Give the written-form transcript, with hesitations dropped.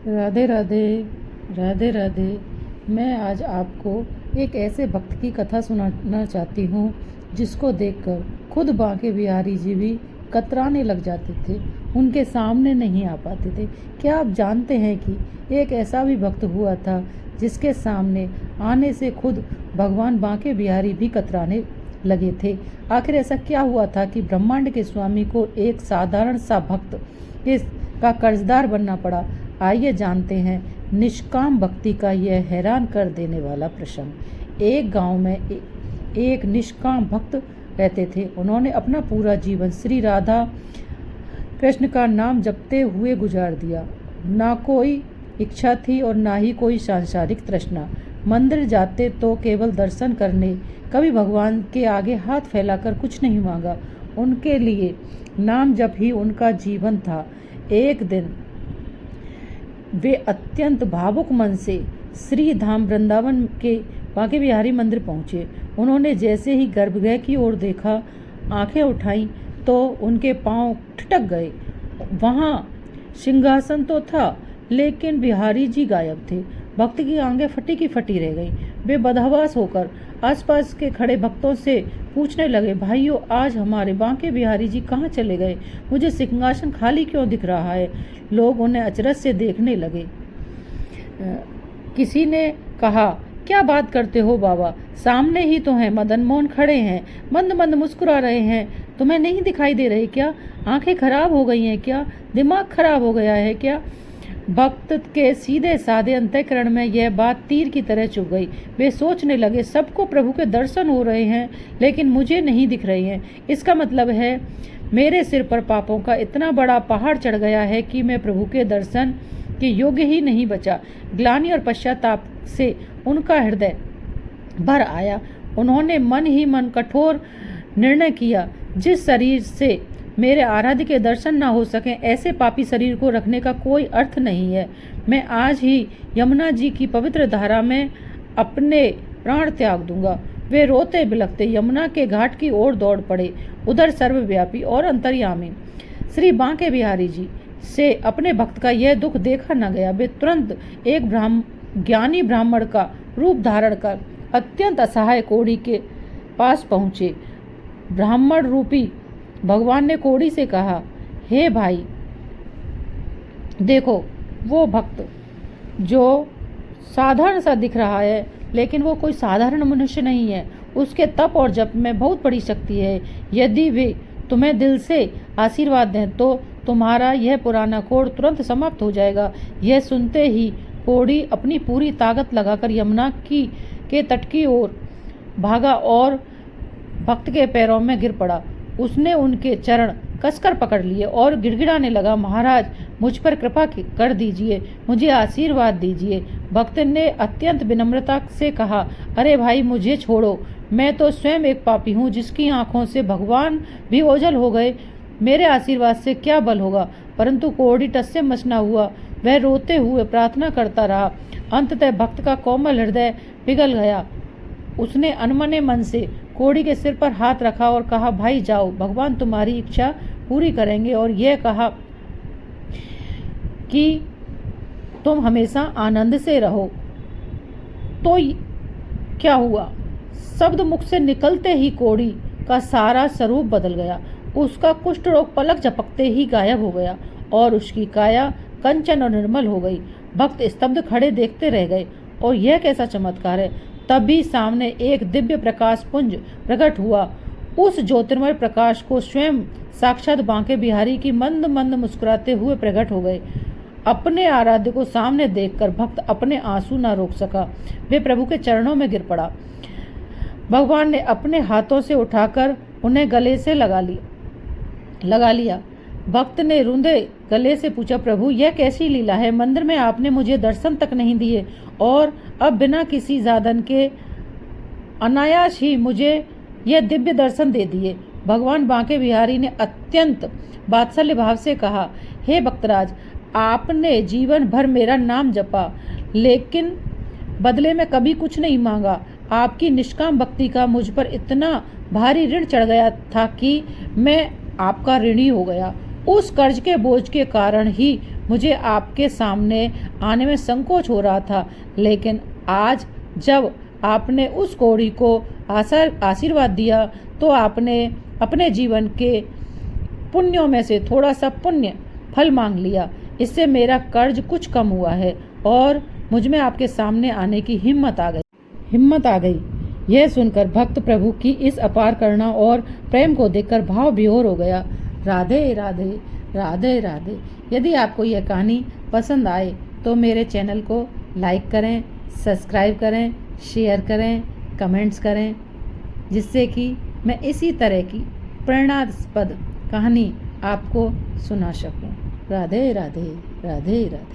राधे राधे। राधे राधे। मैं आज आपको एक ऐसे भक्त की कथा सुनाना चाहती हूँ जिसको देखकर खुद बांके बिहारी जी भी कतराने लग जाते थे, उनके सामने नहीं आ पाते थे। क्या आप जानते हैं कि एक ऐसा भी भक्त हुआ था जिसके सामने आने से खुद भगवान बांके बिहारी भी कतराने लगे थे? आखिर ऐसा क्या हुआ था कि ब्रह्मांड के स्वामी को एक साधारण सा भक्त का कर्जदार बनना पड़ा? आइए जानते हैं निष्काम भक्ति का यह हैरान कर देने वाला प्रसंग। एक गांव में एक निष्काम भक्त रहते थे। उन्होंने अपना पूरा जीवन श्री राधा कृष्ण का नाम जपते हुए गुजार दिया। ना कोई इच्छा थी और ना ही कोई सांसारिक तृष्णा। मंदिर जाते तो केवल दर्शन करने, कभी भगवान के आगे हाथ फैलाकर कुछ नहीं मांगा। उनके लिए नाम जप ही उनका जीवन था। एक दिन वे अत्यंत भावुक मन से श्री धाम वृंदावन के बांके बिहारी मंदिर पहुँचे। उन्होंने जैसे ही गर्भगृह की ओर देखा, आंखें उठाईं तो उनके पांव ठिठक गए। वहाँ सिंहासन तो था, लेकिन बिहारी जी गायब थे। भक्त की आंखें फटी की फटी रह गईं। वे बदहवास होकर आसपास के खड़े भक्तों से पूछने लगे, भाइयों, आज हमारे बांके बिहारी जी कहाँ चले गए? मुझे सिंहासन खाली क्यों दिख रहा है? लोग उन्हें अचरज से देखने लगे। किसी ने कहा, क्या बात करते हो बाबा, सामने ही तो हैं, मदन मोहन खड़े हैं, मंद मंद मुस्कुरा रहे हैं, तुम्हें नहीं दिखाई दे रहे क्या? आंखें खराब हो गई हैं क्या? दिमाग खराब हो गया है क्या? भक्त के सीधे साधे अंतःकरण में यह बात तीर की तरह चुभ गई। वे सोचने लगे, सबको प्रभु के दर्शन हो रहे हैं, लेकिन मुझे नहीं दिख रहे हैं। इसका मतलब है मेरे सिर पर पापों का इतना बड़ा पहाड़ चढ़ गया है कि मैं प्रभु के दर्शन के योग्य ही नहीं बचा। ग्लानि और पश्चाताप से उनका हृदय भर आया। उन्होंने मन ही मन कठोर निर्णय किया, जिस शरीर से मेरे आराध्य के दर्शन ना हो सकें, ऐसे पापी शरीर को रखने का कोई अर्थ नहीं है। मैं आज ही यमुना जी की पवित्र धारा में अपने प्राण त्याग दूंगा। वे रोते बिलखते यमुना के घाट की ओर दौड़ पड़े। उधर सर्वव्यापी और अंतर्यामी श्री बांके बिहारी जी से अपने भक्त का यह दुख देखा न गया। वे तुरंत एक ज्ञानी ब्राह्मण का रूप धारण कर अत्यंत असहाय कोढ़ी के पास पहुँचे। ब्राह्मण रूपी भगवान ने कोढ़ी से कहा, हे भाई, देखो वो भक्त जो साधारण सा दिख रहा है, लेकिन वो कोई साधारण मनुष्य नहीं है। उसके तप और जप में बहुत बड़ी शक्ति है। यदि वे तुम्हें दिल से आशीर्वाद दें तो तुम्हारा यह पुराना कोढ़ तुरंत समाप्त हो जाएगा। यह सुनते ही कोढ़ी अपनी पूरी ताकत लगाकर यमुना के तट की ओर भागा और भक्त के पैरों में गिर पड़ा। उसने उनके चरण कसकर पकड़ लिए और गिड़गिड़ाने लगा, महाराज, मुझ पर कृपा कर दीजिए, मुझे आशीर्वाद दीजिए। भक्त ने अत्यंत विनम्रता से कहा, अरे भाई, मुझे छोड़ो, मैं तो स्वयं एक पापी हूँ जिसकी आंखों से भगवान भी ओझल हो गए। मेरे आशीर्वाद से क्या बल होगा? परंतु कोढ़ी टस से मच न हुआ। वह रोते हुए प्रार्थना करता रहा। अंततः भक्त का कोमल हृदय पिघल गया। उसने अनमने मन से कोढ़ी के सिर पर हाथ रखा और कहा, भाई जाओ, भगवान तुम्हारी इच्छा पूरी करेंगे। और यह कहा कि तुम हमेशा आनंद से रहो। तो क्या हुआ? शब्द मुख से निकलते ही कोढ़ी का सारा स्वरूप बदल गया। उसका कुष्ठ रोग पलक झपकते ही गायब हो गया और उसकी काया कंचन और निर्मल हो गई। भक्त स्तब्ध खड़े देखते रह गए। और यह कैसा चमत्कार है! तभी सामने एक दिव्य प्रकाश पुंज प्रकट हुआ। उस ज्योतिर्मय प्रकाश को स्वयं साक्षात बांके बिहारी की मंद मंद मुस्कुराते हुए प्रकट हो गए। अपने आराध्य को सामने देखकर भक्त अपने आंसू न रोक सका। वे प्रभु के चरणों में गिर पड़ा। भगवान ने अपने हाथों से उठाकर उन्हें गले से लगा लिया। भक्त ने रूंधे गले से पूछा, प्रभु, यह कैसी लीला है? मंदिर में आपने मुझे दर्शन तक नहीं दिए और अब बिना किसी साधन के अनायास ही मुझे यह दिव्य दर्शन दे दिए। भगवान बांके बिहारी ने अत्यंत वात्सल्य भाव से कहा, हे भक्तराज, आपने जीवन भर मेरा नाम जपा, लेकिन बदले में कभी कुछ नहीं मांगा। आपकी निष्काम भक्ति का मुझ पर इतना भारी ऋण चढ़ गया था कि मैं आपका ऋणी हो गया। उस कर्ज के बोझ के कारण ही मुझे आपके सामने आने में संकोच हो रहा था, लेकिन आज जब आपने उस कौड़ी को आशीर्वाद दिया तो आपने अपने जीवन के पुण्यों में से थोड़ा सा पुण्य फल मांग लिया। इससे मेरा कर्ज कुछ कम हुआ है और मुझ में आपके सामने आने की हिम्मत आ गई। यह सुनकर भक्त प्रभु की इस अपार करुणा और प्रेम को देखकर भाव विभोर हो गया। राधे राधे, राधे राधे। यदि आपको यह कहानी पसंद आए तो मेरे चैनल को लाइक करें, सब्सक्राइब करें, शेयर करें, कमेंट्स करें, जिससे कि मैं इसी तरह की प्रेरणास्पद कहानी आपको सुना सकूं। राधे राधे, राधे राधे।